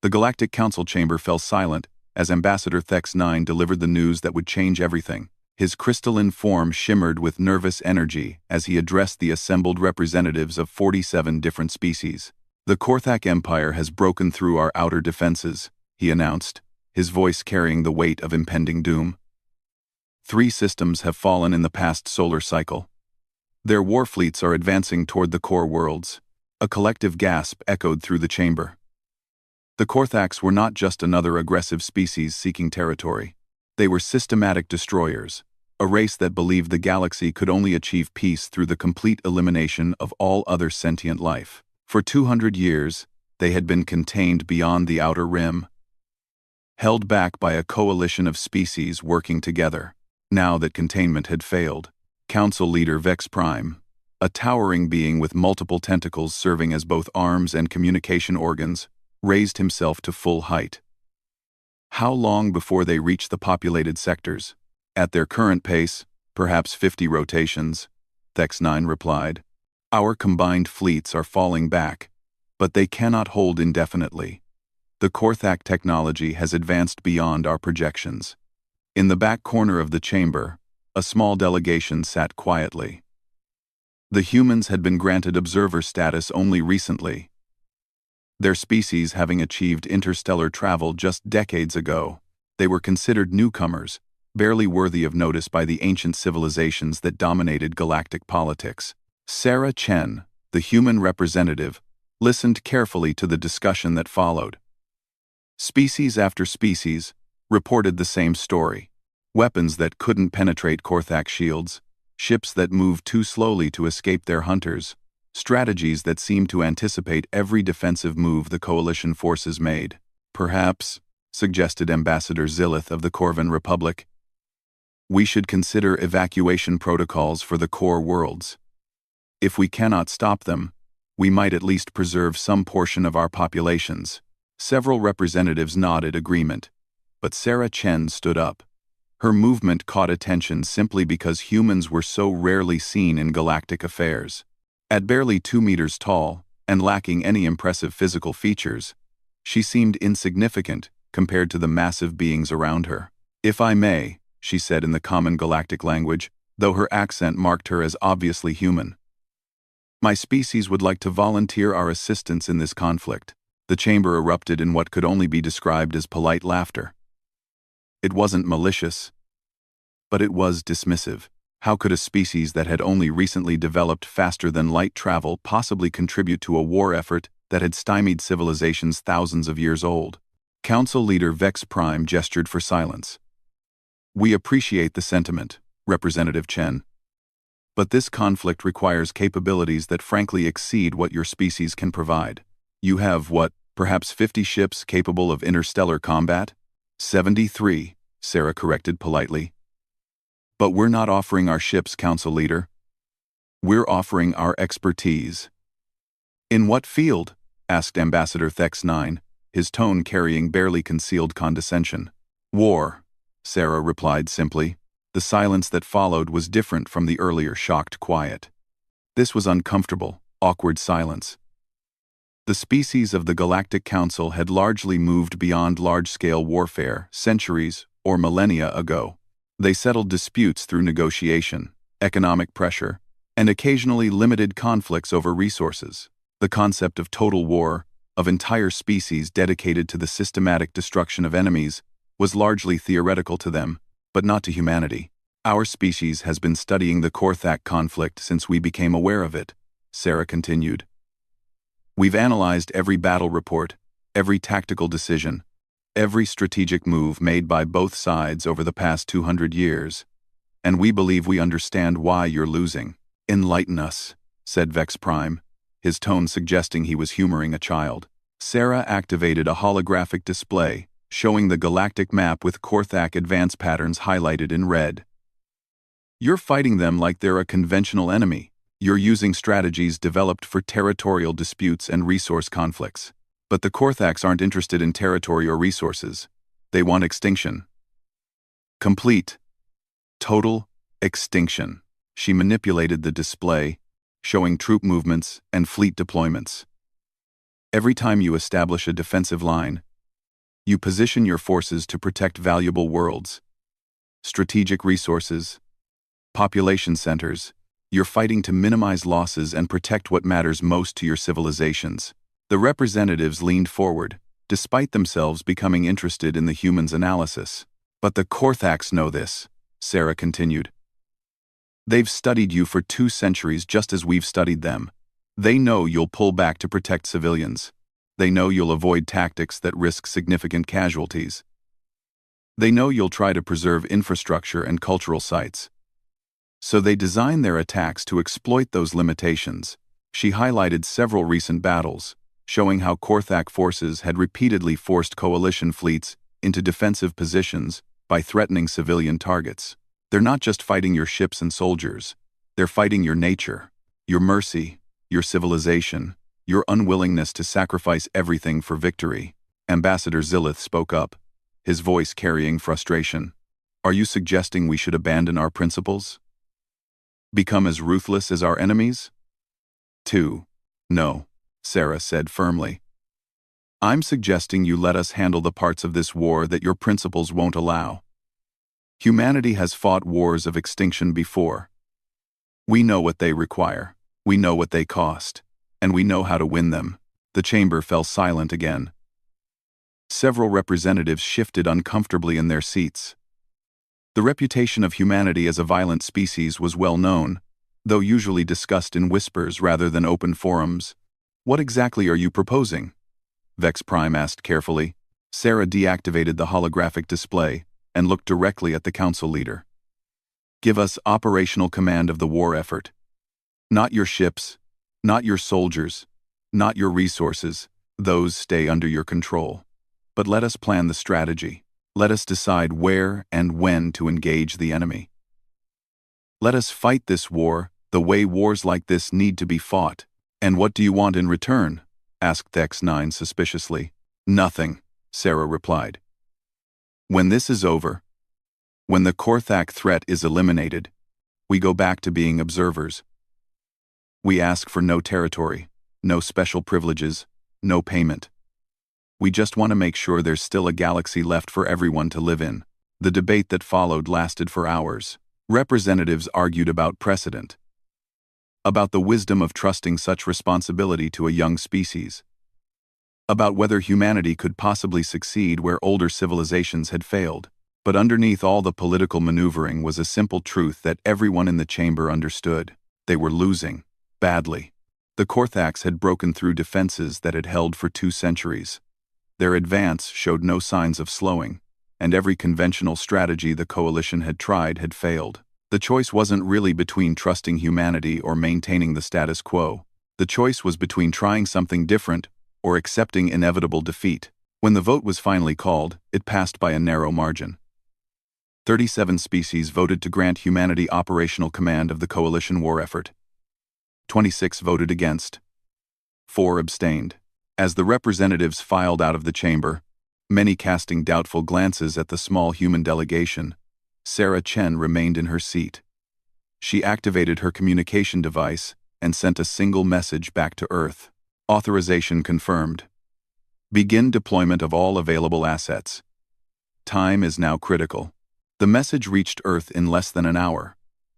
The Galactic Council chamber fell silent as Ambassador Thex-9 delivered the news that would change everything. His crystalline form shimmered with nervous energy as he addressed the assembled representatives of 47 different species. "The Korthak Empire has broken through our outer defenses," he announced, his voice carrying the weight of impending doom. 3 systems have fallen in the past solar cycle. Their war fleets are advancing toward the core worlds. A collective gasp echoed through the chamber. The Korthaks were not just another aggressive species seeking territory. They were systematic destroyers, a race that believed the galaxy could only achieve peace through the complete elimination of all other sentient life. For 200 years, they had been contained beyond the outer rim, held back by a coalition of species working together. Now that containment had failed, Council Leader Vex Prime, a towering being with multiple tentacles serving as both arms and communication organs, raised himself to full height. How long before they reach the populated sectors? At their current pace, perhaps 50 rotations, Thex-9 replied. Our combined fleets are falling back, but they cannot hold indefinitely. The Korthak technology has advanced beyond our projections. In the back corner of the chamber, a small delegation sat quietly. The humans had been granted observer status only recently, their species having achieved interstellar travel just decades ago. They were considered newcomers, barely worthy of notice by the ancient civilizations that dominated galactic politics. Sarah Chen, the human representative, listened carefully to the discussion that followed. Species after species reported the same story. Weapons that couldn't penetrate Korthak shields, ships that moved too slowly to escape their hunters, strategies that seemed to anticipate every defensive move the coalition forces made. Perhaps, suggested Ambassador Zilith of the Corvan Republic, we should consider evacuation protocols for the core worlds. If we cannot stop them, we might at least preserve some portion of our populations. Several representatives nodded agreement, but Sarah Chen stood up. Her movement caught attention simply because humans were so rarely seen in galactic affairs. At barely 2 meters tall, and lacking any impressive physical features, she seemed insignificant compared to the massive beings around her. "If I may," she said in the common galactic language, though her accent marked her as obviously human. "My species would like to volunteer our assistance in this conflict." The chamber erupted in what could only be described as polite laughter. It wasn't malicious, but it was dismissive. How could a species that had only recently developed faster than light travel possibly contribute to a war effort that had stymied civilizations thousands of years old? Council Leader Vex Prime gestured for silence. "We appreciate the sentiment, Representative Chen. But this conflict requires capabilities that frankly exceed what your species can provide. You have, perhaps 50 ships capable of interstellar combat?" 73, Sarah corrected politely. "But we're not offering our ships, Council Leader. We're offering our expertise." "In what field?" asked Ambassador Thex-9, his tone carrying barely concealed condescension. "War," Sarah replied simply. The silence that followed was different from the earlier shocked quiet. This was uncomfortable, awkward silence. The species of the Galactic Council had largely moved beyond large-scale warfare centuries or millennia ago. They settled disputes through negotiation, economic pressure, and occasionally limited conflicts over resources. The concept of total war, of entire species dedicated to the systematic destruction of enemies, was largely theoretical to them, but not to humanity. "Our species has been studying the Korthak conflict since we became aware of it," Sarah continued. "We've analyzed every battle report, every tactical decision, every strategic move made by both sides over the past 200 years, and we believe we understand why you're losing." "Enlighten us," said Vex Prime, his tone suggesting he was humoring a child. Sarah activated a holographic display, showing the galactic map with Korthak advance patterns highlighted in red. "You're fighting them like they're a conventional enemy. You're using strategies developed for territorial disputes and resource conflicts. But the Korthaks aren't interested in territory or resources. They want extinction. Complete, total extinction." She manipulated the display, showing troop movements and fleet deployments. "Every time you establish a defensive line, You position your forces to protect valuable worlds, strategic resources, population centers. You're fighting to minimize losses and protect what matters most to your civilizations. The representatives leaned forward, despite themselves becoming interested in the humans' analysis. But the Korthaks know this, Sarah continued. They've studied you for 2 centuries just as we've studied them. They know you'll pull back to protect civilians. They know you'll avoid tactics that risk significant casualties. They know you'll try to preserve infrastructure and cultural sites. So they design their attacks to exploit those limitations. She highlighted several recent battles, showing how Korthak forces had repeatedly forced coalition fleets into defensive positions by threatening civilian targets. They're not just fighting your ships and soldiers. They're fighting your nature, your mercy, your civilization, your unwillingness to sacrifice everything for victory. Ambassador Zilith spoke up, his voice carrying frustration. Are you suggesting we should abandon our principles? Become as ruthless as our enemies? 2. No, Sarah said firmly. I'm suggesting you let us handle the parts of this war that your principles won't allow. Humanity has fought wars of extinction before. We know what they require, we know what they cost, and we know how to win them. The chamber fell silent again. Several representatives shifted uncomfortably in their seats. The reputation of humanity as a violent species was well known, though usually discussed in whispers rather than open forums. What exactly are you proposing? Vex Prime asked carefully. Sarah deactivated the holographic display and looked directly at the council leader. Give us operational command of the war effort. Not your ships, not your soldiers, not your resources, those stay under your control. But let us plan the strategy. Let us decide where and when to engage the enemy. Let us fight this war the way wars like this need to be fought. And what do you want in return? Asked X9 suspiciously. Nothing, Sarah replied. When this is over, when the Korthak threat is eliminated, we go back to being observers. We ask for no territory, no special privileges, no payment. We just want to make sure there's still a galaxy left for everyone to live in. The debate that followed lasted for hours. Representatives argued about precedent, about the wisdom of trusting such responsibility to a young species, about whether humanity could possibly succeed where older civilizations had failed. But underneath all the political maneuvering was a simple truth that everyone in the chamber understood. They were losing, badly. The Korthaks had broken through defenses that had held for 2 centuries. Their advance showed no signs of slowing, and every conventional strategy the coalition had tried had failed. The choice wasn't really between trusting humanity or maintaining the status quo. The choice was between trying something different or accepting inevitable defeat. When the vote was finally called, it passed by a narrow margin. 37 species voted to grant humanity operational command of the coalition war effort. 26 voted against. 4 abstained. As the representatives filed out of the chamber, many casting doubtful glances at the small human delegation, Sarah Chen remained in her seat. She activated her communication device and sent a single message back to Earth. Authorization confirmed. Begin deployment of all available assets. Time is now critical. The message reached Earth in less than an hour,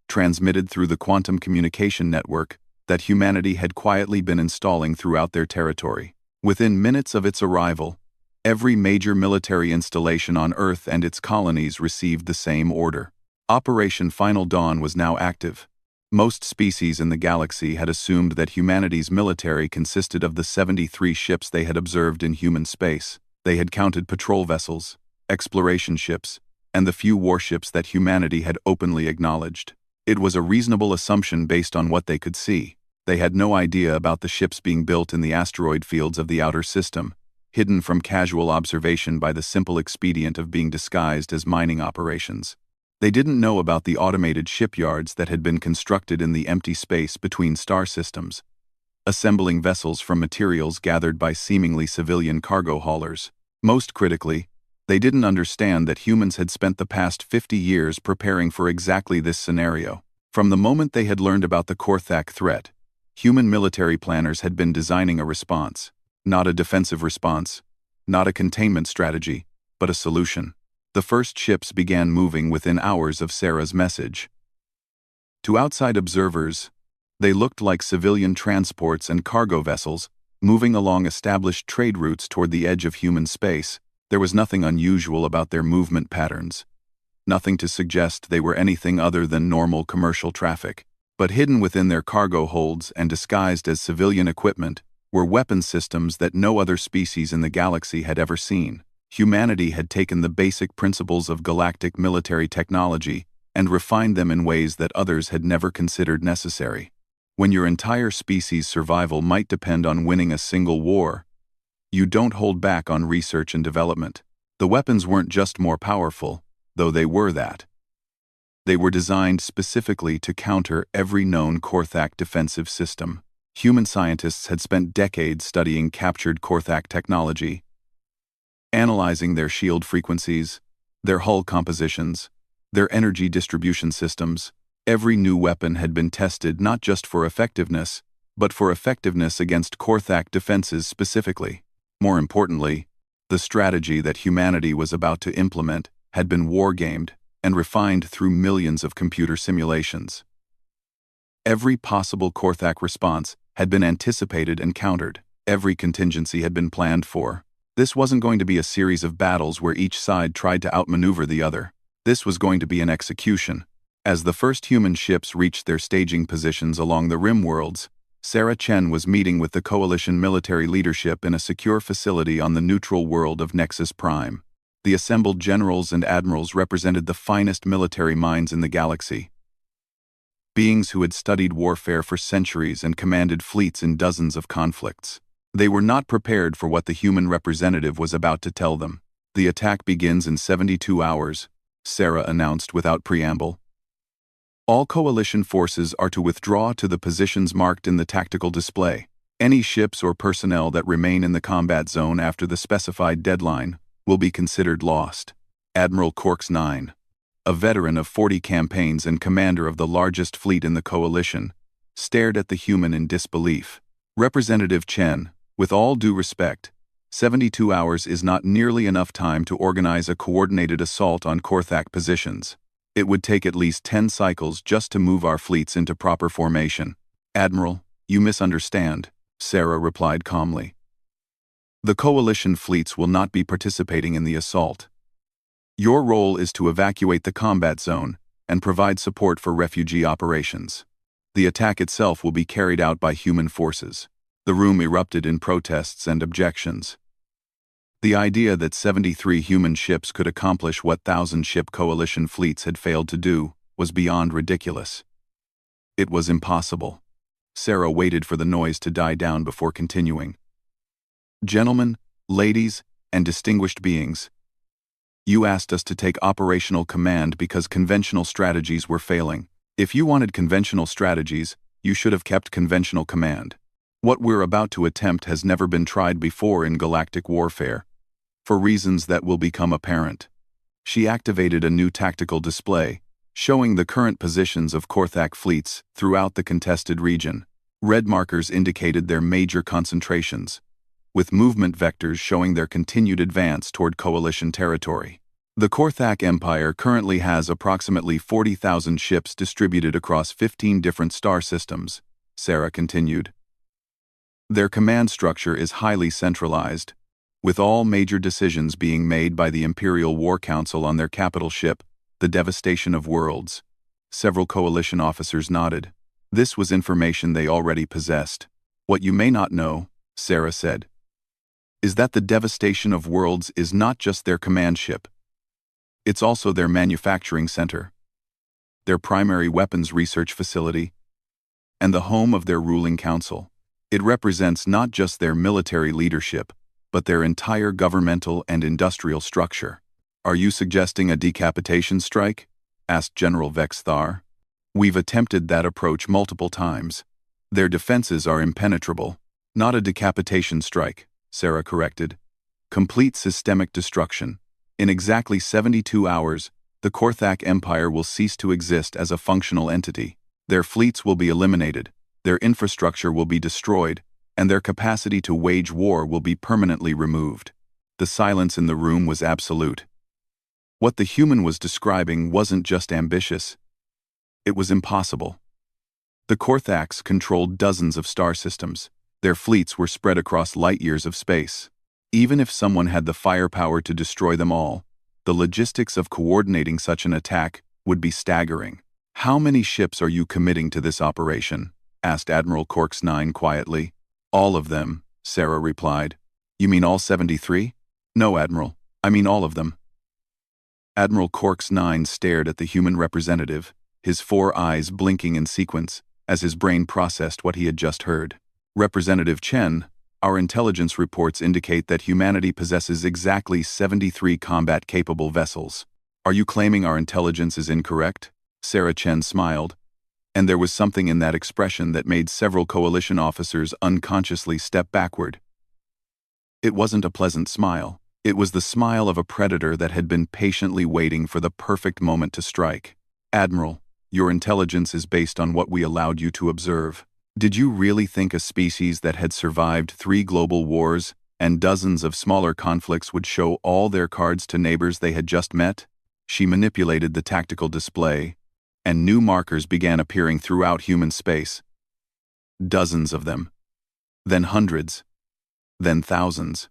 transmitted through the quantum communication network that humanity had quietly been installing throughout their territory. Within minutes of its arrival, every major military installation on Earth and its colonies received the same order. Operation Final Dawn was now active. Most species in the galaxy had assumed that humanity's military consisted of the 73 ships they had observed in human space. They had counted patrol vessels, exploration ships, and the few warships that humanity had openly acknowledged. It was a reasonable assumption based on what they could see. They had no idea about the ships being built in the asteroid fields of the outer system, hidden from casual observation by the simple expedient of being disguised as mining operations. They didn't know about the automated shipyards that had been constructed in the empty space between star systems, assembling vessels from materials gathered by seemingly civilian cargo haulers. Most critically, they didn't understand that humans had spent the past 50 years preparing for exactly this scenario. From the moment they had learned about the Korthak threat, human military planners had been designing a response. Not a defensive response, not a containment strategy, but a solution. The first ships began moving within hours of Sarah's message. To outside observers, they looked like civilian transports and cargo vessels, moving along established trade routes toward the edge of human space. There was nothing unusual about their movement patterns. Nothing to suggest they were anything other than normal commercial traffic. But hidden within their cargo holds and disguised as civilian equipment were weapon systems that no other species in the galaxy had ever seen. Humanity had taken the basic principles of galactic military technology and refined them in ways that others had never considered necessary. When your entire species' survival might depend on winning a single war, you don't hold back on research and development. The weapons weren't just more powerful, though they were that. They were designed specifically to counter every known Korthak defensive system. Human scientists had spent decades studying captured Korthak technology, analyzing their shield frequencies, their hull compositions, their energy distribution systems. Every new weapon had been tested not just for effectiveness, but for effectiveness against Korthak defenses specifically. More importantly, the strategy that humanity was about to implement had been wargamed and refined through millions of computer simulations. Every possible Korthak response had been anticipated and countered. Every contingency had been planned for. This wasn't going to be a series of battles where each side tried to outmaneuver the other. This was going to be an execution. As the first human ships reached their staging positions along the rim worlds, Sarah Chen was meeting with the Coalition military leadership in a secure facility on the neutral world of Nexus Prime. The assembled generals and admirals represented the finest military minds in the galaxy. Beings who had studied warfare for centuries and commanded fleets in dozens of conflicts. They were not prepared for what the human representative was about to tell them. The attack begins in 72 hours, Sarah announced without preamble. All Coalition forces are to withdraw to the positions marked in the tactical display. Any ships or personnel that remain in the combat zone after the specified deadline will be considered lost. Admiral Corks 9, a veteran of 40 campaigns and commander of the largest fleet in the Coalition, stared at the human in disbelief. Representative Chen, with all due respect, 72 hours is not nearly enough time to organize a coordinated assault on Korthak positions. It would take at least 10 cycles just to move our fleets into proper formation. Admiral, you misunderstand, Sarah replied calmly. The Coalition fleets will not be participating in the assault. Your role is to evacuate the combat zone and provide support for refugee operations. The attack itself will be carried out by human forces. The room erupted in protests and objections. The idea that 73 human ships could accomplish what 1,000-ship Coalition fleets had failed to do was beyond ridiculous. It was impossible. Sarah waited for the noise to die down before continuing. Gentlemen, ladies, and distinguished beings, you asked us to take operational command because conventional strategies were failing. If you wanted conventional strategies, you should have kept conventional command. What we're about to attempt has never been tried before in galactic warfare, for reasons that will become apparent. She activated a new tactical display, showing the current positions of Korthak fleets throughout the contested region. Red markers indicated their major concentrations, with movement vectors showing their continued advance toward Coalition territory. The Korthak Empire currently has approximately 40,000 ships distributed across 15 different star systems, Sarah continued. Their command structure is highly centralized, with all major decisions being made by the Imperial War Council on their capital ship, the Devastation of Worlds. Several Coalition officers nodded. This was information they already possessed. What you may not know, Sarah said, is that the Devastation of Worlds is not just their command ship. It's also their manufacturing center, their primary weapons research facility, and the home of their ruling council. It represents not just their military leadership, but their entire governmental and industrial structure. Are you suggesting a decapitation strike? Asked General Vex Thar. We've attempted that approach multiple times. Their defenses are impenetrable. Not a decapitation strike, Sarah corrected. Complete systemic destruction. In exactly 72 hours, the Korthak Empire will cease to exist as a functional entity. Their fleets will be eliminated, their infrastructure will be destroyed, and their capacity to wage war will be permanently removed. The silence in the room was absolute. What the human was describing wasn't just ambitious, it was impossible. The Korthax controlled dozens of star systems. Their fleets were spread across light-years of space. Even if someone had the firepower to destroy them all, the logistics of coordinating such an attack would be staggering. "How many ships are you committing to this operation?" asked Admiral Corks 9 quietly. "All of them," Sarah replied. "You mean all 73? "No, Admiral. I mean all of them." Admiral Corks 9 stared at the human representative, his 4 eyes blinking in sequence, as his brain processed what he had just heard. "Representative Chen, our intelligence reports indicate that humanity possesses exactly 73 combat-capable vessels. Are you claiming our intelligence is incorrect?" Sarah Chen smiled, and there was something in that expression that made several coalition officers unconsciously step backward. It wasn't a pleasant smile. It was the smile of a predator that had been patiently waiting for the perfect moment to strike. "Admiral, your intelligence is based on what we allowed you to observe. Did you really think a species that had survived 3 global wars and dozens of smaller conflicts would show all their cards to neighbors they had just met?" She manipulated the tactical display, and new markers began appearing throughout human space. Dozens of them. Then hundreds. Then thousands.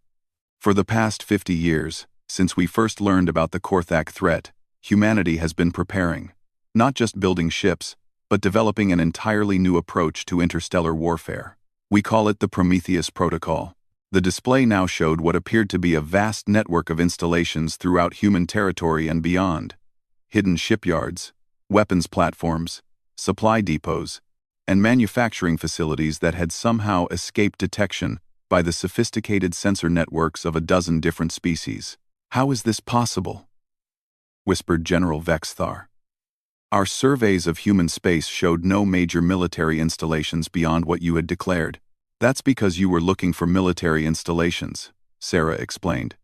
For the past 50 years, since we first learned about the Korthak threat, humanity has been preparing, not just building ships, but developing an entirely new approach to interstellar warfare. We call it the Prometheus Protocol. The display now showed what appeared to be a vast network of installations throughout human territory and beyond. Hidden shipyards, weapons platforms, supply depots, and manufacturing facilities that had somehow escaped detection by the sophisticated sensor networks of a dozen different species. "How is this possible?" whispered General Vexthar. "Our surveys of human space showed no major military installations beyond what you had declared. That's because you were looking for military installations," Sarah explained.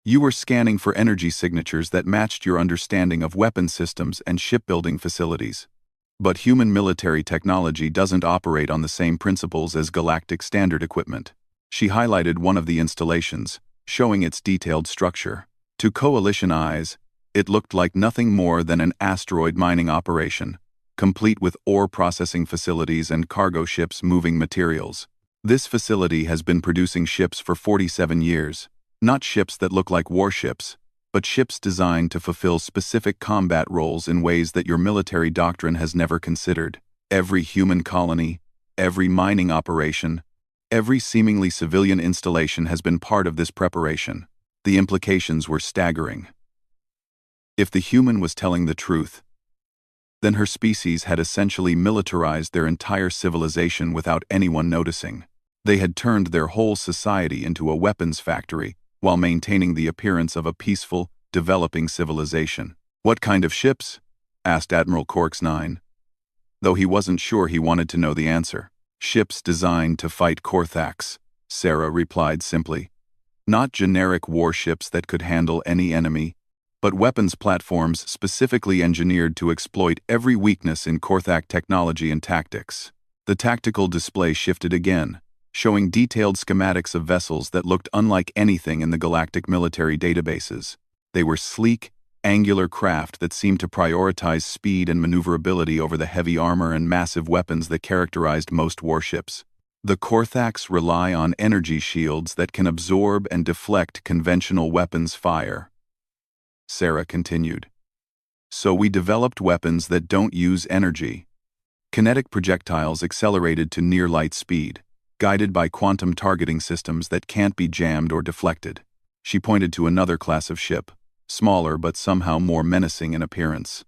"You were scanning for energy signatures that matched your understanding of weapon systems and shipbuilding facilities. But human military technology doesn't operate on the same principles as galactic standard equipment." She highlighted one of the installations, showing its detailed structure. To coalition eyes, it looked like nothing more than an asteroid mining operation, complete with ore processing facilities and cargo ships moving materials. This facility has been producing ships for 47 years, not ships that look like warships, but ships designed to fulfill specific combat roles in ways that your military doctrine has never considered. Every human colony, every mining operation, every seemingly civilian installation has been part of this preparation. The implications were staggering. If the human was telling the truth, then her species had essentially militarized their entire civilization without anyone noticing. They had turned their whole society into a weapons factory, while maintaining the appearance of a peaceful, developing civilization. "What kind of ships?" asked Admiral Corks 9. Though he wasn't sure, he wanted to know the answer. "Ships designed to fight Korthax," Sarah replied simply. "Not generic warships that could handle any enemy, but weapons platforms specifically engineered to exploit every weakness in Korthak technology and tactics." The tactical display shifted again, showing detailed schematics of vessels that looked unlike anything in the galactic military databases. They were sleek, angular craft that seemed to prioritize speed and maneuverability over the heavy armor and massive weapons that characterized most warships. "The Korthaks rely on energy shields that can absorb and deflect conventional weapons fire," Sarah continued. "So we developed weapons that don't use energy. Kinetic projectiles accelerated to near-light speed, guided by quantum targeting systems that can't be jammed or deflected." She pointed to another class of ship, smaller but somehow more menacing in appearance.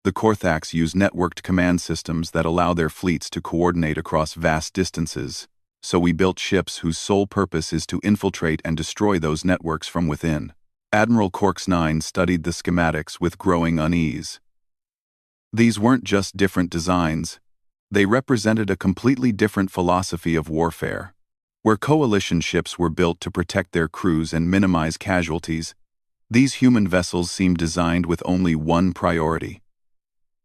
"The Korthaks use networked command systems that allow their fleets to coordinate across vast distances, so we built ships whose sole purpose is to infiltrate and destroy those networks from within." Admiral Corks 9 studied the schematics with growing unease. These weren't just different designs. They represented a completely different philosophy of warfare. Where coalition ships were built to protect their crews and minimize casualties, these human vessels seemed designed with only one priority: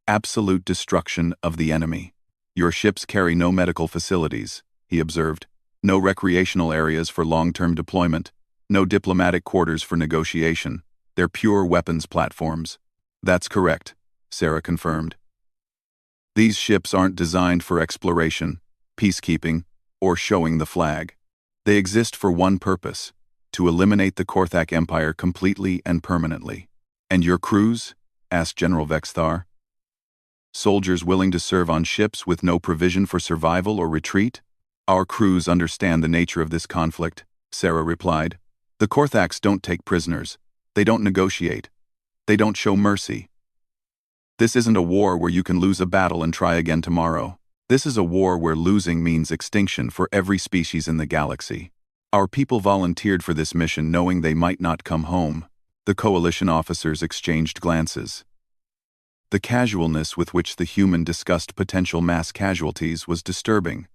absolute destruction of the enemy. "Your ships carry no medical facilities," he observed, "no recreational areas for long-term deployment, No diplomatic quarters for negotiation. They're pure weapons platforms. That's correct, Sarah confirmed. These ships aren't designed for exploration, peacekeeping, or showing the flag. They exist for one purpose: to eliminate the Korthak Empire completely and permanently. And your crews? Asked General Vexthar. Soldiers willing to serve on ships with no provision for survival or retreat? Our crews understand the nature of this conflict, Sarah replied. The Korthaks don't take prisoners. They don't negotiate. They don't show mercy. This isn't a war where you can lose a battle and try again tomorrow. This is a war where losing means extinction for every species in the galaxy. Our people volunteered for this mission knowing they might not come home. The coalition officers exchanged glances. The casualness with which the human discussed potential mass casualties was disturbing.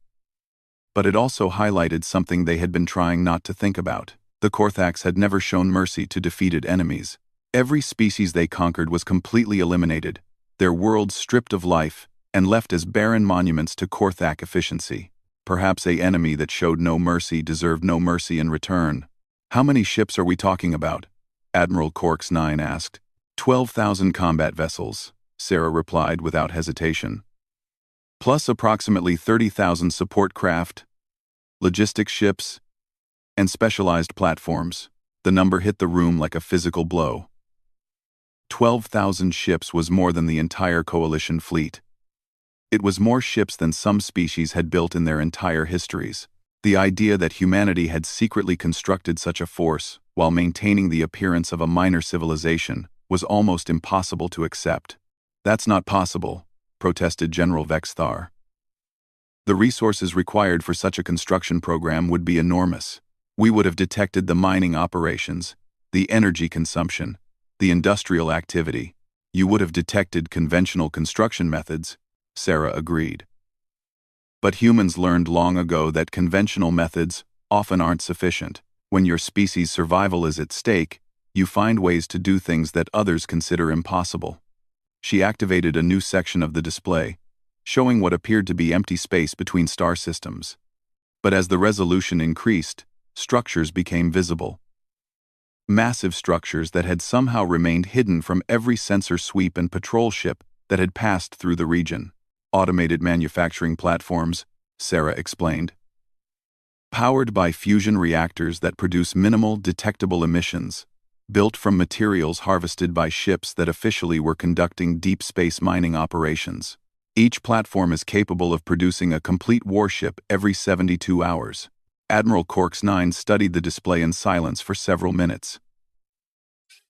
But it also highlighted something they had been trying not to think about. The Korthaks had never shown mercy to defeated enemies. Every species they conquered was completely eliminated, their worlds stripped of life, and left as barren monuments to Korthak efficiency. Perhaps an enemy that showed no mercy deserved no mercy in return. How many ships are we talking about? Admiral Corks 9 asked. 12,000 combat vessels, Sarah replied without hesitation. Plus approximately 30,000 support craft, logistics ships, and specialized platforms. The number hit the room like a physical blow. 12,000 ships was more than the entire coalition fleet. It was more ships than some species had built in their entire histories. The idea that humanity had secretly constructed such a force, while maintaining the appearance of a minor civilization, was almost impossible to accept. That's not possible, protested General Vexthar. The resources required for such a construction program would be enormous. We would have detected the mining operations, the energy consumption, the industrial activity. You would have detected conventional construction methods, Sarah agreed. But humans learned long ago that conventional methods often aren't sufficient. When your species' survival is at stake, you find ways to do things that others consider impossible. She activated a new section of the display, showing what appeared to be empty space between star systems. But as the resolution increased, structures became visible. Massive structures that had somehow remained hidden from every sensor sweep and patrol ship that had passed through the region. Automated manufacturing platforms, Sarah explained. Powered by fusion reactors that produce minimal detectable emissions, built from materials harvested by ships that officially were conducting deep space mining operations. Each platform is capable of producing a complete warship every 72 hours. Admiral Corks 9 studied the display in silence for several minutes.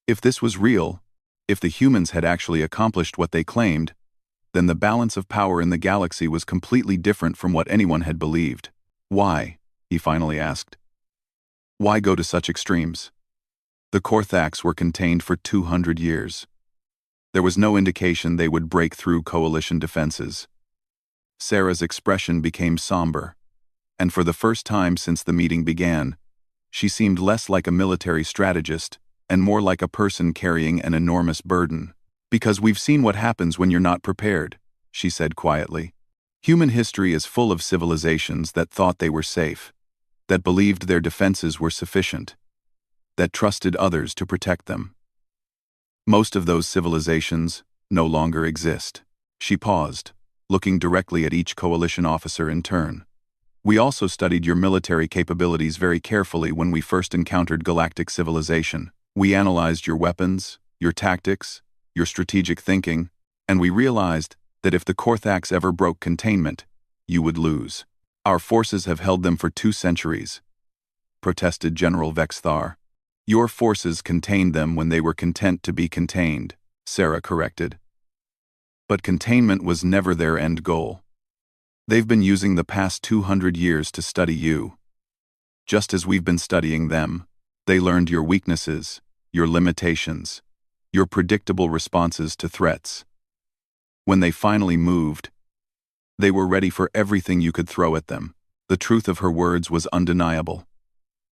If this was real, if the humans had actually accomplished what they claimed, then the balance of power in the galaxy was completely different from what anyone had believed. Why? He finally asked. Why go to such extremes? The Korthaks were contained for 200 years. There was no indication they would break through coalition defenses. Sarah's expression became somber, and for the first time since the meeting began, she seemed less like a military strategist and more like a person carrying an enormous burden. Because we've seen what happens when you're not prepared, she said quietly. Human history is full of civilizations that thought they were safe, that believed their defenses were sufficient, that trusted others to protect them. Most of those civilizations no longer exist. She paused, looking directly at each coalition officer in turn. We also studied your military capabilities very carefully when we first encountered galactic civilization. We analyzed your weapons, your tactics, your strategic thinking, and we realized that if the Korthaks ever broke containment, you would lose. Our forces have held them for 2 centuries, protested General Vexthar. Your forces contained them when they were content to be contained, Sarah corrected. But containment was never their end goal. They've been using the past 200 years to study you. Just as we've been studying them, they learned your weaknesses, your limitations, your predictable responses to threats. When they finally moved, they were ready for everything you could throw at them. The truth of her words was undeniable.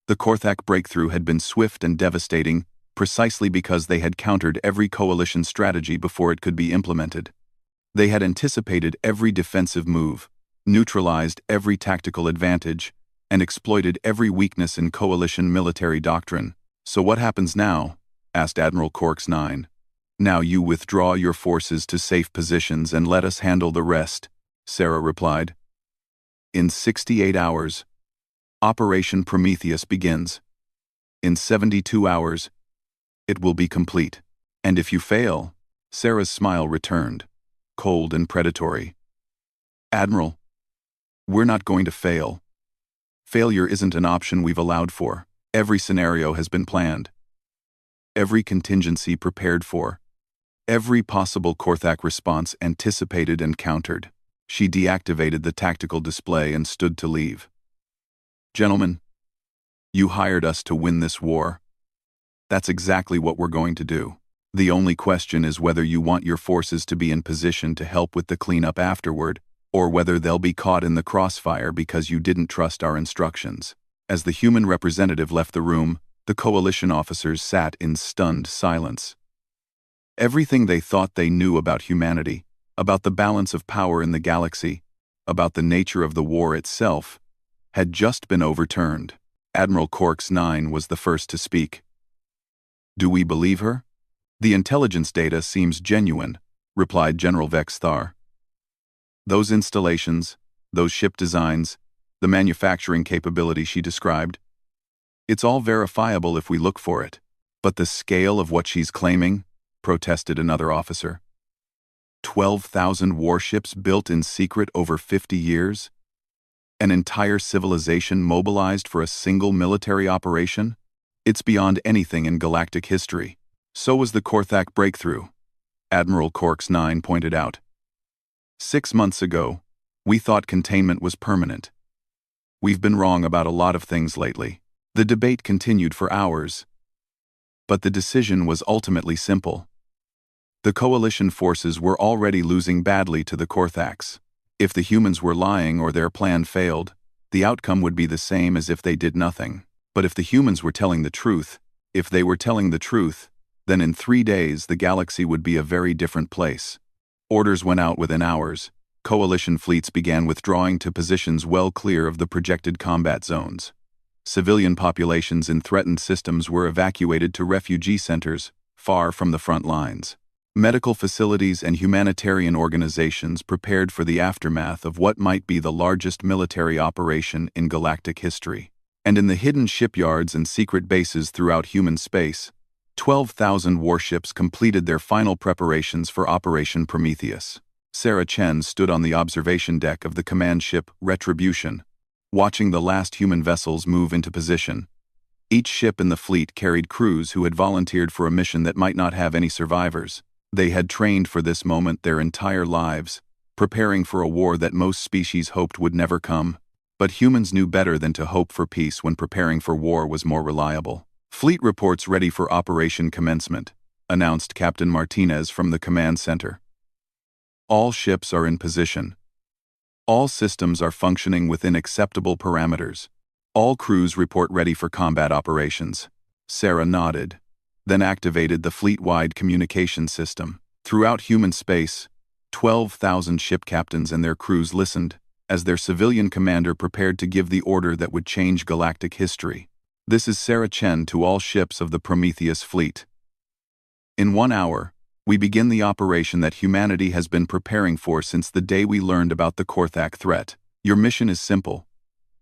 The Korthak breakthrough had been swift and devastating precisely because they had countered every coalition strategy before it could be implemented. They had anticipated every defensive move, neutralized every tactical advantage, and exploited every weakness in coalition military doctrine. "So what happens now?" asked Admiral Corks 9. "Now you withdraw your forces to safe positions and let us handle the rest," Sarah replied. "In 68 hours, Operation Prometheus begins. In 72 hours, it will be complete. And if you fail," Sarah's smile returned, cold and predatory. "Admiral, we're not going to fail. Failure isn't an option we've allowed for. Every scenario has been planned. Every contingency prepared for. Every possible Korthak response anticipated and countered." She deactivated the tactical display and stood to leave. "Gentlemen, you hired us to win this war. That's exactly what we're going to do. The only question is whether you want your forces to be in position to help with the cleanup afterward, or whether they'll be caught in the crossfire because you didn't trust our instructions." As the human representative left the room, the coalition officers sat in stunned silence. Everything they thought they knew about humanity, about the balance of power in the galaxy, about the nature of the war itself, had just been overturned. Admiral Corks 9 was the first to speak. "Do we believe her? The intelligence data seems genuine," replied General Vex Thar. "Those installations, those ship designs, the manufacturing capability she described, it's all verifiable if we look for it. But the scale of what she's claiming," protested another officer. 12,000 warships built in secret over 50 years? An entire civilization mobilized for a single military operation? It's beyond anything in galactic history. So was the Korthak breakthrough, Admiral Corks 9 pointed out. 6 months ago, we thought containment was permanent. We've been wrong about a lot of things lately. The debate continued for hours. But the decision was ultimately simple. The coalition forces were already losing badly to the Korthaks. If the humans were lying or their plan failed, the outcome would be the same as if they did nothing. But if the humans were telling the truth, then in 3 days the galaxy would be a very different place. Orders went out within hours. Coalition fleets began withdrawing to positions well clear of the projected combat zones. Civilian populations in threatened systems were evacuated to refugee centers, far from the front lines. Medical facilities and humanitarian organizations prepared for the aftermath of what might be the largest military operation in galactic history. And in the hidden shipyards and secret bases throughout human space, 12,000 warships completed their final preparations for Operation Prometheus. Sarah Chen stood on the observation deck of the command ship Retribution, watching the last human vessels move into position. Each ship in the fleet carried crews who had volunteered for a mission that might not have any survivors. They had trained for this moment their entire lives, preparing for a war that most species hoped would never come. But humans knew better than to hope for peace when preparing for war was more reliable. "Fleet reports ready for operation commencement," announced Captain Martinez from the command center. "All ships are in position. All systems are functioning within acceptable parameters. All crews report ready for combat operations." Sarah nodded, then activated the fleet-wide communication system. Throughout human space, 12,000 ship captains and their crews listened as their civilian commander prepared to give the order that would change galactic history. "This is Sarah Chen to all ships of the Prometheus fleet. In 1 hour, we begin the operation that humanity has been preparing for since the day we learned about the Korthak threat. Your mission is simple.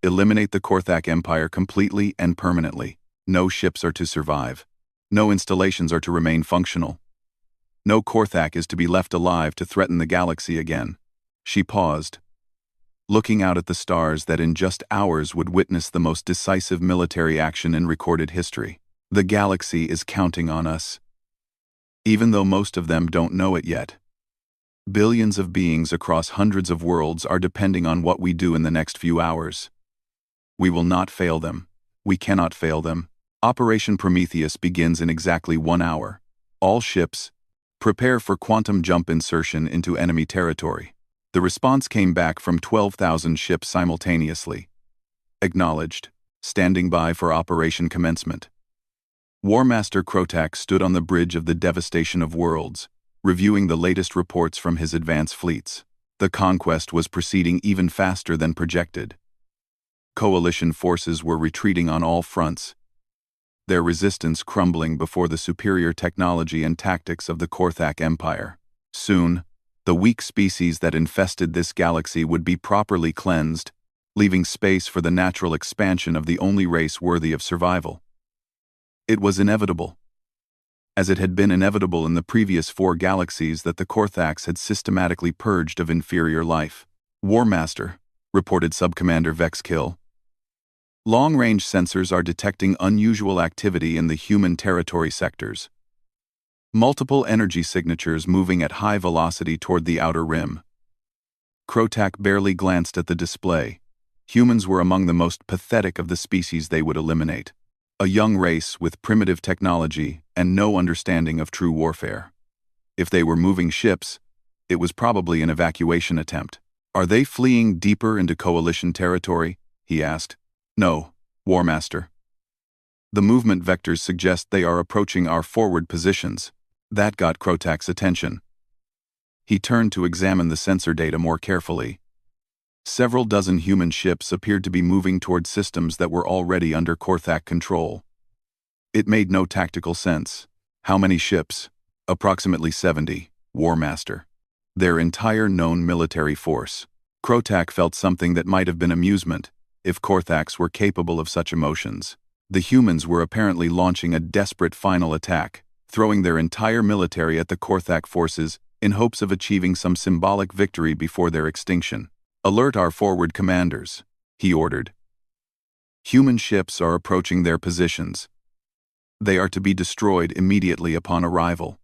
Eliminate the Korthak Empire completely and permanently. No ships are to survive. No installations are to remain functional. No Korthak is to be left alive to threaten the galaxy again." She paused, looking out at the stars that in just hours would witness the most decisive military action in recorded history. "The galaxy is counting on us. Even though most of them don't know it yet. Billions of beings across hundreds of worlds are depending on what we do in the next few hours. We will not fail them. We cannot fail them. Operation Prometheus begins in exactly 1 hour. All ships, prepare for quantum jump insertion into enemy territory." The response came back from 12,000 ships simultaneously. "Acknowledged. Standing by for operation commencement." War Master Krotak stood on the bridge of the devastation of worlds, reviewing the latest reports from his advance fleets. The conquest was proceeding even faster than projected. Coalition forces were retreating on all fronts, their resistance crumbling before the superior technology and tactics of the Korthak Empire. Soon, the weak species that infested this galaxy would be properly cleansed, leaving space for the natural expansion of the only race worthy of survival. It was inevitable, as it had been inevitable in the previous 4 galaxies that the Korthaks had systematically purged of inferior life. War Master, reported Subcommander Vexkill. Long-range sensors are detecting unusual activity in the human territory sectors. Multiple energy signatures moving at high velocity toward the outer rim. Krotak barely glanced at the display. Humans were among the most pathetic of the species they would eliminate. A young race with primitive technology and no understanding of true warfare. If they were moving ships, it was probably an evacuation attempt. "Are they fleeing deeper into Coalition territory?" he asked. "No, War Master. The movement vectors suggest they are approaching our forward positions." That got Krotak's attention. He turned to examine the sensor data more carefully. Several dozen human ships appeared to be moving toward systems that were already under Korthak control. It made no tactical sense. How many ships? Approximately 70, War Master. Their entire known military force. Krotak felt something that might have been amusement, if Korthaks were capable of such emotions. The humans were apparently launching a desperate final attack, throwing their entire military at the Korthak forces in hopes of achieving some symbolic victory before their extinction. "Alert our forward commanders," he ordered. "Human ships are approaching their positions. They are to be destroyed immediately upon arrival.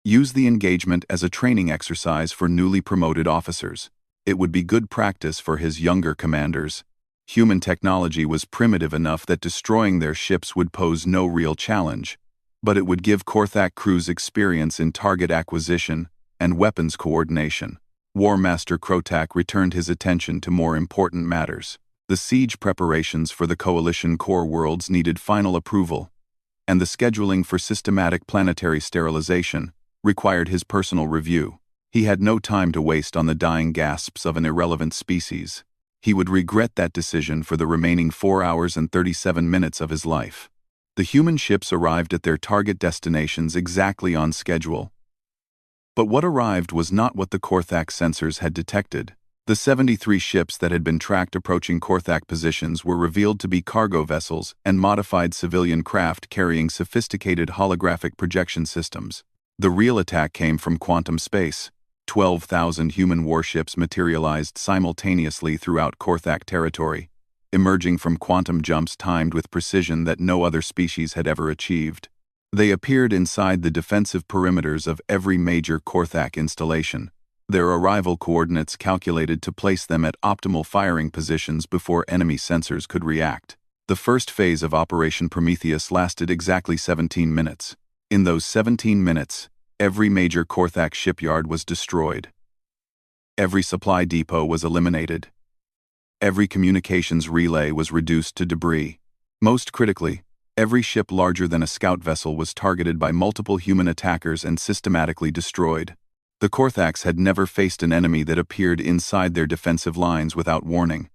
Use the engagement as a training exercise for newly promoted officers. It would be good practice for his younger commanders." Human technology was primitive enough that destroying their ships would pose no real challenge, but it would give Korthak crews experience in target acquisition and weapons coordination. War Master Krotak returned his attention to more important matters. The siege preparations for the Coalition core worlds needed final approval, and the scheduling for systematic planetary sterilization required his personal review. He had no time to waste on the dying gasps of an irrelevant species. He would regret that decision for the remaining 4 hours and 37 minutes of his life. The human ships arrived at their target destinations exactly on schedule. But what arrived was not what the Korthak sensors had detected. The 73 ships that had been tracked approaching Korthak positions were revealed to be cargo vessels and modified civilian craft carrying sophisticated holographic projection systems. The real attack came from quantum space. 12,000 human warships materialized simultaneously throughout Korthak territory, emerging from quantum jumps timed with precision that no other species had ever achieved. They appeared inside the defensive perimeters of every major Korthak installation, their arrival coordinates calculated to place them at optimal firing positions before enemy sensors could react. The first phase of Operation Prometheus lasted exactly 17 minutes. In those 17 minutes, every major Korthak shipyard was destroyed. Every supply depot was eliminated. Every communications relay was reduced to debris. Most critically, every ship larger than a scout vessel was targeted by multiple human attackers and systematically destroyed. The Korthaks had never faced an enemy that appeared inside their defensive lines without warning.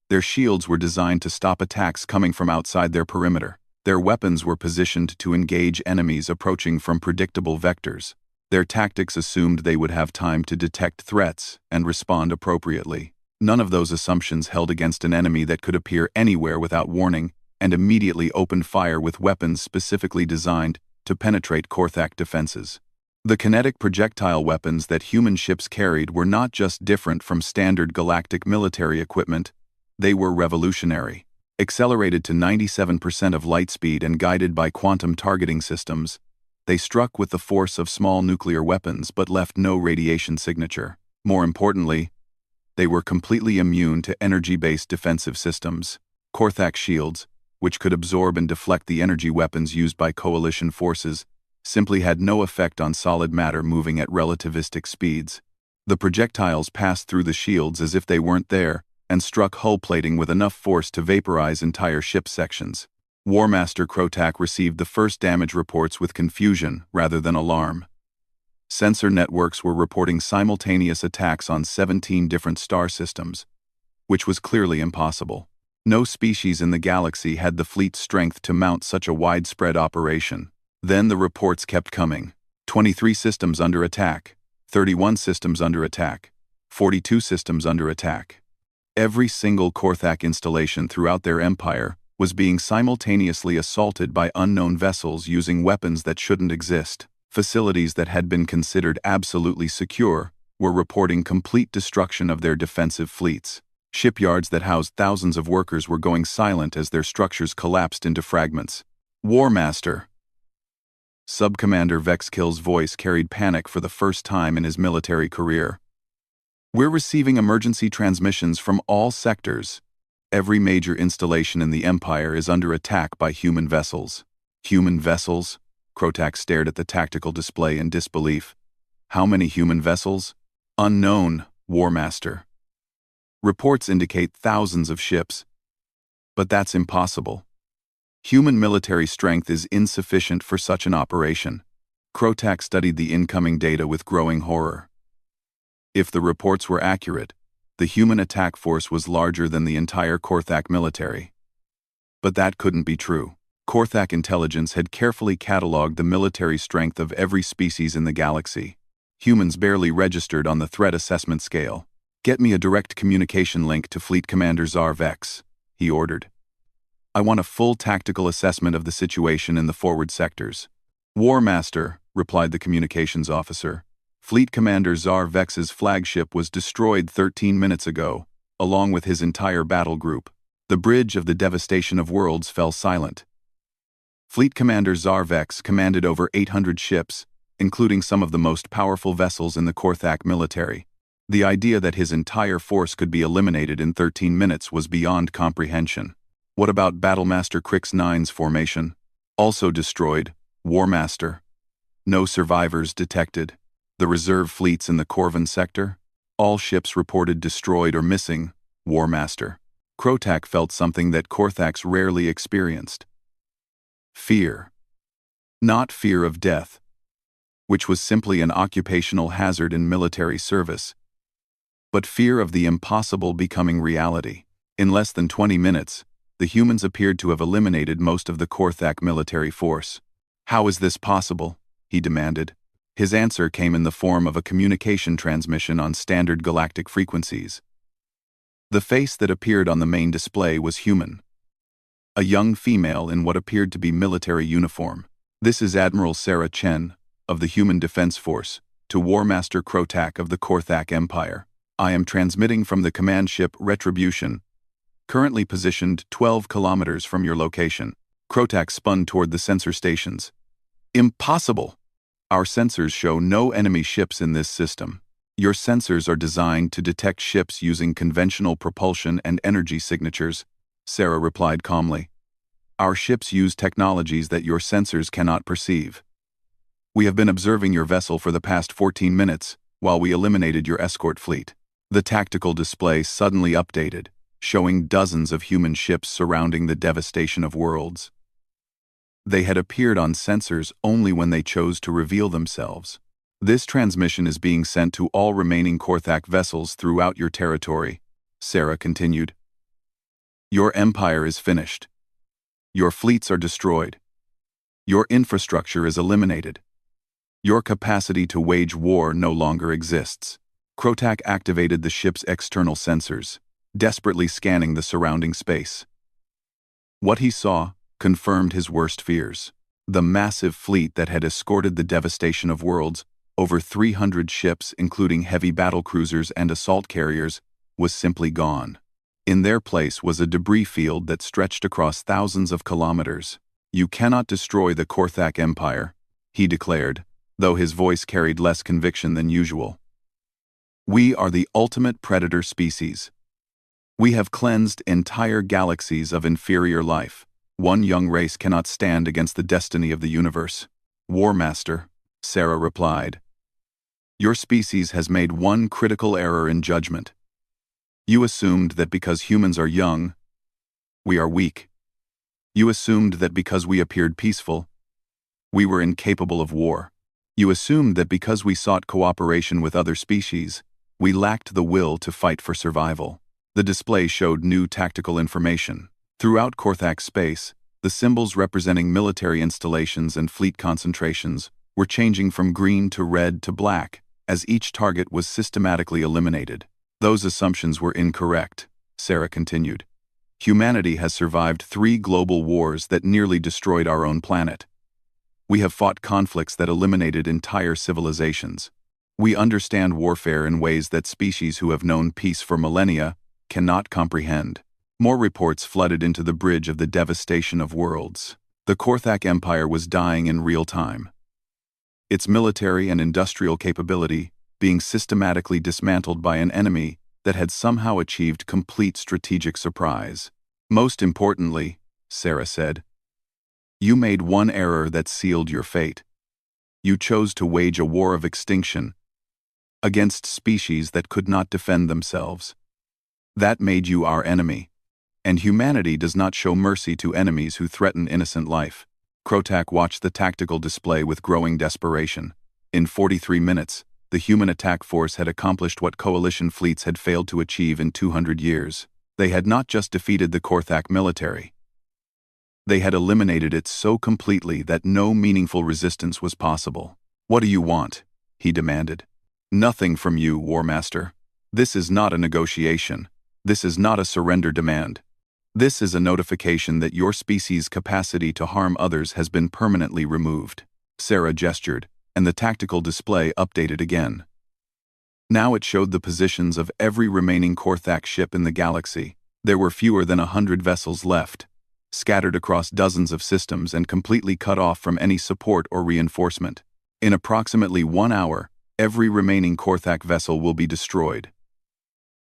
Their shields were designed to stop attacks coming from outside their perimeter. Their weapons were positioned to engage enemies approaching from predictable vectors. Their tactics assumed they would have time to detect threats and respond appropriately. None of those assumptions held against an enemy that could appear anywhere without warning and immediately opened fire with weapons specifically designed to penetrate Korthak defenses. The kinetic projectile weapons that human ships carried were not just different from standard galactic military equipment, they were revolutionary. Accelerated to 97% of light speed and guided by quantum targeting systems, they struck with the force of small nuclear weapons but left no radiation signature. More importantly, they were completely immune to energy-based defensive systems. Korthak shields, which could absorb and deflect the energy weapons used by coalition forces, simply had no effect on solid matter moving at relativistic speeds. The projectiles passed through the shields as if they weren't there, and struck hull plating with enough force to vaporize entire ship sections. War Master Krotak received the first damage reports with confusion rather than alarm. Sensor networks were reporting simultaneous attacks on 17 different star systems, which was clearly impossible. No species in the galaxy had the fleet strength to mount such a widespread operation. Then the reports kept coming. 23 systems under attack, 31 systems under attack, 42 systems under attack. Every single Korthak installation throughout their empire was being simultaneously assaulted by unknown vessels using weapons that shouldn't exist. Facilities that had been considered absolutely secure were reporting complete destruction of their defensive fleets. Shipyards that housed thousands of workers were going silent as their structures collapsed into fragments. War Master. Subcommander Vexkill's voice carried panic for the first time in his military career. We're receiving emergency transmissions from all sectors. Every major installation in the Empire is under attack by human vessels. Human vessels? Krotak stared at the tactical display in disbelief. How many human vessels? Unknown, War Master. Reports indicate thousands of ships. But that's impossible. Human military strength is insufficient for such an operation. Krotak studied the incoming data with growing horror. If the reports were accurate, the human attack force was larger than the entire Korthak military. But that couldn't be true. Korthak intelligence had carefully catalogued the military strength of every species in the galaxy. Humans barely registered on the threat assessment scale. Get me a direct communication link to Fleet Commander Zar Vex, he ordered. I want a full tactical assessment of the situation in the forward sectors. War Master, replied the communications officer. Fleet Commander Zar Vex's flagship was destroyed 13 minutes ago, along with his entire battle group. The bridge of the devastation of worlds fell silent. Fleet Commander Zar Vex commanded over 800 ships, including some of the most powerful vessels in the Korthak military. The idea that his entire force could be eliminated in 13 minutes was beyond comprehension. What about Battlemaster Krix 9's formation? Also destroyed, War Master. No survivors detected. The reserve fleets in the Korvan sector? All ships reported destroyed or missing, War Master. Krotak felt something that Korthaks rarely experienced. Fear. Not fear of death, which was simply an occupational hazard in military service, but fear of the impossible becoming reality. In less than 20 minutes, the humans appeared to have eliminated most of the Korthak military force. How is this possible? He demanded. His answer came in the form of a communication transmission on standard galactic frequencies. The face that appeared on the main display was human. A young female in what appeared to be military uniform. This is Admiral Sarah Chen, of the Human Defense Force, to War Master Krotak of the Korthak Empire. I am transmitting from the command ship Retribution, currently positioned 12 kilometers from your location. Krotak spun toward the sensor stations. Impossible! Our sensors show no enemy ships in this system. Your sensors are designed to detect ships using conventional propulsion and energy signatures, Sarah replied calmly. Our ships use technologies that your sensors cannot perceive. We have been observing your vessel for the past 14 minutes, while we eliminated your escort fleet. The tactical display suddenly updated, showing dozens of human ships surrounding the devastation of worlds. They had appeared on sensors only when they chose to reveal themselves. This transmission is being sent to all remaining Korthak vessels throughout your territory, Sarah continued. Your empire is finished. Your fleets are destroyed. Your infrastructure is eliminated. Your capacity to wage war no longer exists. Krotak activated the ship's external sensors, desperately scanning the surrounding space. What he saw confirmed his worst fears. The massive fleet that had escorted the devastation of worlds, over 300 ships including heavy battlecruisers and assault carriers, was simply gone. In their place was a debris field that stretched across thousands of kilometers. You cannot destroy the Korthak Empire, he declared, though his voice carried less conviction than usual. We are the ultimate predator species. We have cleansed entire galaxies of inferior life. One young race cannot stand against the destiny of the universe. War Master, Sarah replied. Your species has made one critical error in judgment. You assumed that because humans are young, we are weak. You assumed that because we appeared peaceful, we were incapable of war. You assumed that because we sought cooperation with other species, we lacked the will to fight for survival. The display showed new tactical information. Throughout Korthak space, the symbols representing military installations and fleet concentrations were changing from green to red to black, as each target was systematically eliminated. Those assumptions were incorrect, Sarah continued. Humanity has survived 3 global wars that nearly destroyed our own planet. We have fought conflicts that eliminated entire civilizations. We understand warfare in ways that species who have known peace for millennia cannot comprehend. More reports flooded into the bridge of the devastation of worlds. The Korthak Empire was dying in real time. Its military and industrial capability being systematically dismantled by an enemy that had somehow achieved complete strategic surprise. Most importantly, Sarah said, you made one error that sealed your fate. You chose to wage a war of extinction against species that could not defend themselves. That made you our enemy. And humanity does not show mercy to enemies who threaten innocent life. Krotak watched the tactical display with growing desperation. In 43 minutes, the human attack force had accomplished what coalition fleets had failed to achieve in 200 years. They had not just defeated the Korthak military. They had eliminated it so completely that no meaningful resistance was possible. What do you want? He demanded. Nothing from you, War Master. This is not a negotiation. This is not a surrender demand. This is a notification that your species' capacity to harm others has been permanently removed. Sarah gestured, and the tactical display updated again. Now it showed the positions of every remaining Korthak ship in the galaxy. There were fewer than 100 vessels left, scattered across dozens of systems and completely cut off from any support or reinforcement. In approximately 1 hour, every remaining Korthak vessel will be destroyed.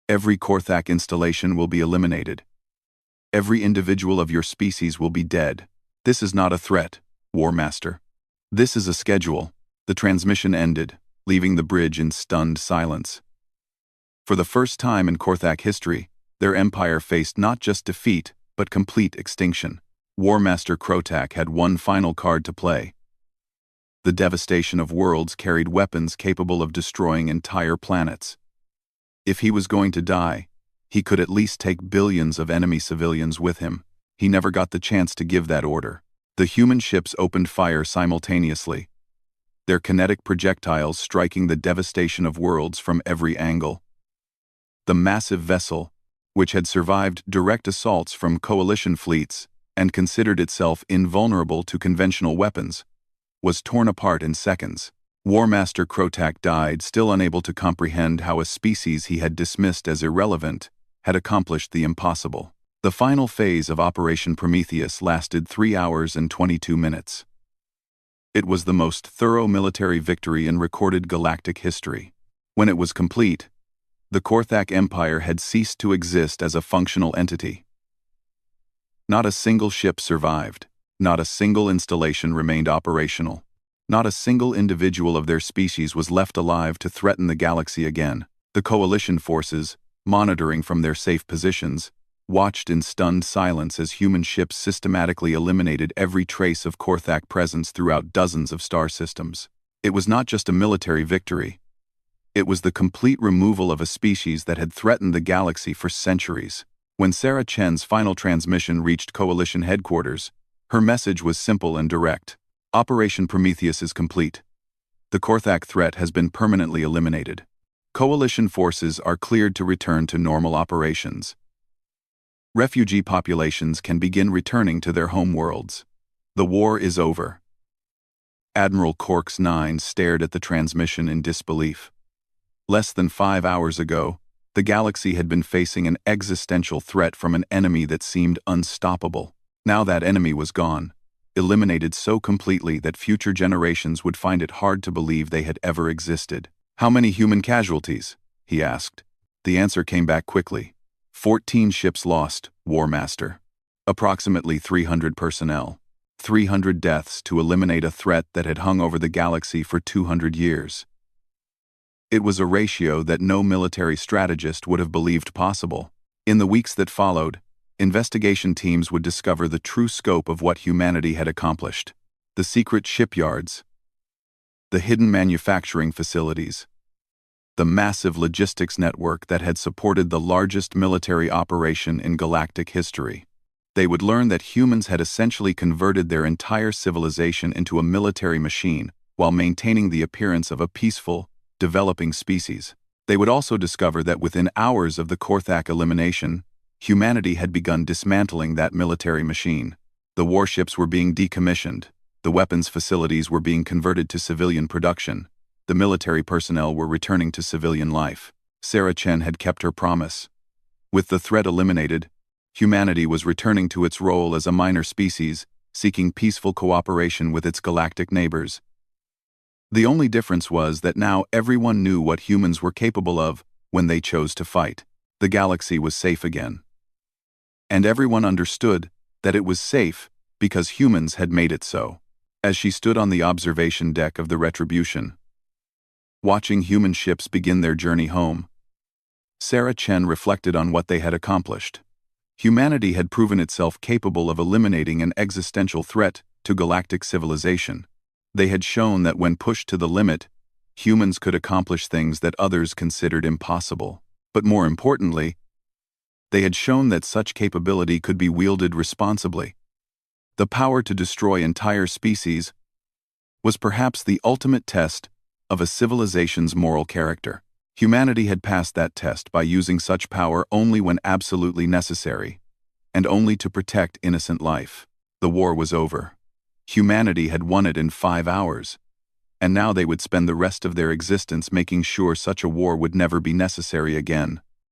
Every Korthak installation will be eliminated. Every individual of your species will be dead. This is not a threat, War Master. This is a schedule. The transmission ended, leaving the bridge in stunned silence. For the first time in Korthak history, their empire faced not just defeat, but complete extinction. War Master Krotak had one final card to play. The devastation of worlds carried weapons capable of destroying entire planets. If he was going to die, he could at least take billions of enemy civilians with him. He never got the chance to give that order. The human ships opened fire simultaneously, their kinetic projectiles striking the devastation of worlds from every angle. The massive vessel, which had survived direct assaults from coalition fleets and considered itself invulnerable to conventional weapons, was torn apart in seconds. War Master Krotak died, still unable to comprehend how a species he had dismissed as irrelevant had accomplished the impossible. The final phase of Operation Prometheus lasted 3 hours and 22 minutes. It was the most thorough military victory in recorded galactic history. When it was complete, the Korthak Empire had ceased to exist as a functional entity. Not a single ship survived. Not a single installation remained operational. Not a single individual of their species was left alive to threaten the galaxy again. The coalition forces, monitoring from their safe positions, watched in stunned silence as human ships systematically eliminated every trace of Korthak presence throughout dozens of star systems. It was not just a military victory. It was the complete removal of a species that had threatened the galaxy for centuries. When Sarah Chen's final transmission reached Coalition headquarters, her message was simple and direct. Operation Prometheus is complete. The Korthak threat has been permanently eliminated. Coalition forces are cleared to return to normal operations. Refugee populations can begin returning to their home worlds. The war is over. Admiral Corks 9 stared at the transmission in disbelief. Less than 5 hours ago, the galaxy had been facing an existential threat from an enemy that seemed unstoppable. Now that enemy was gone, eliminated so completely that future generations would find it hard to believe they had ever existed. How many human casualties? He asked. The answer came back quickly. 14 ships lost, War Master. Approximately 300 personnel. 300 deaths to eliminate a threat that had hung over the galaxy for 200 years. It was a ratio that no military strategist would have believed possible. In the weeks that followed, investigation teams would discover the true scope of what humanity had accomplished. The secret shipyards, the hidden manufacturing facilities, the massive logistics network that had supported the largest military operation in galactic history. They would learn that humans had essentially converted their entire civilization into a military machine while maintaining the appearance of a peaceful, developing species. They would also discover that within hours of the Korthak elimination, humanity had begun dismantling that military machine. The warships were being decommissioned, the weapons facilities were being converted to civilian production, the military personnel were returning to civilian life. Sarah Chen had kept her promise. With the threat eliminated, humanity was returning to its role as a minor species, seeking peaceful cooperation with its galactic neighbors. The only difference was that now everyone knew what humans were capable of when they chose to fight. The galaxy was safe again. And everyone understood that it was safe because humans had made it so. As she stood on the observation deck of the Retribution, watching human ships begin their journey home, Sarah Chen reflected on what they had accomplished. Humanity had proven itself capable of eliminating an existential threat to galactic civilization. They had shown that when pushed to the limit, humans could accomplish things that others considered impossible. But more importantly, they had shown that such capability could be wielded responsibly. The power to destroy entire species was perhaps the ultimate test of a civilization's moral character. Humanity had passed that test by using such power only when absolutely necessary, and only to protect innocent life. The war was over. Humanity had won it in 5 hours, and now they would spend the rest of their existence making sure such a war would never be necessary again.